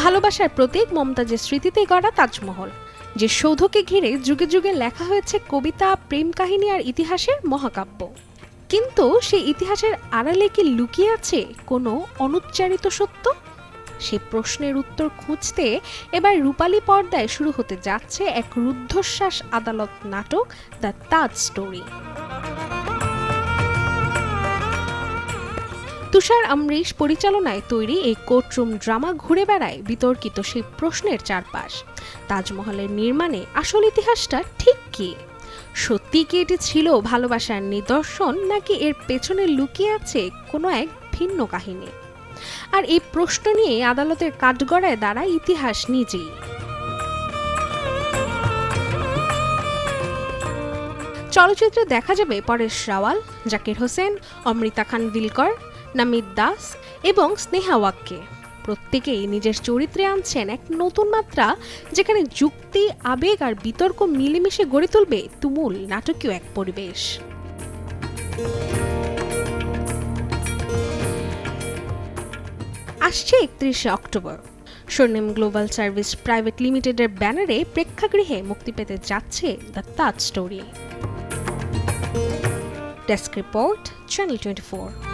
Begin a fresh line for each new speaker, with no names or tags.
ভালোবাসার প্রতীক মমতাজের স্মৃতিতে গড়া তাজমহল, যে সৌধকে ঘিরে যুগে যুগে লেখা হয়েছে কবিতা, প্রেম কাহিনী আর ইতিহাসের মহাকাব্য। কিন্তু সেই ইতিহাসের আড়ালে কি লুকিয়ে আছে কোনো অনুচ্চারিত সত্য? সেই প্রশ্নের উত্তর খুঁজতে এবার রূপালী পর্দায় শুরু হতে যাচ্ছে এক রুদ্ধশ্বাস আদালত নাটক, দ্য তাজ স্টোরি। তুষার আমরিশ পরিচালনায় তৈরি এই কোর্টরুম ড্রামা ঘুরে বেড়ায় বিতর্কিত সেই প্রশ্নের চারপাশ। তাজমহলের নির্মাণে আসল ইতিহাসটা ঠিক কি? সত্যি কি এটি ছিল ভালোবাসার নিদর্শন, নাকি এর পেছনে লুকিয়ে আছে কোনো এক ভিন্ন কাহিনী? আর এই প্রশ্ন নিয়ে আদালতের কাঠগড়ায় দাঁড়ায় ইতিহাস নিজেই। চলচ্চিত্রে দেখা যাবে পরেশ রাওয়াল, জাকির হোসেন, অমৃতা খান দিলকর, নামিত দাস এবং স্নেহা ওয়াক্কে। প্রত্যেকেই নিজের চরিত্রে আনছেন এক নতুন মাত্রা, যেখানে যুক্তি, আবেগ আর বিতর্ক মিলেমিশে গড়ে তুলবে তুমুল নাটকীয় এক পরিবেশ। আসছে 31শে অক্টোবর। স্বর্ণিম গ্লোবাল সার্ভিস প্রাইভেট লিমিটেডের ব্যানারে প্রেক্ষাগৃহে মুক্তি পেতে যাচ্ছে the Taj story. Desk report, channel 24।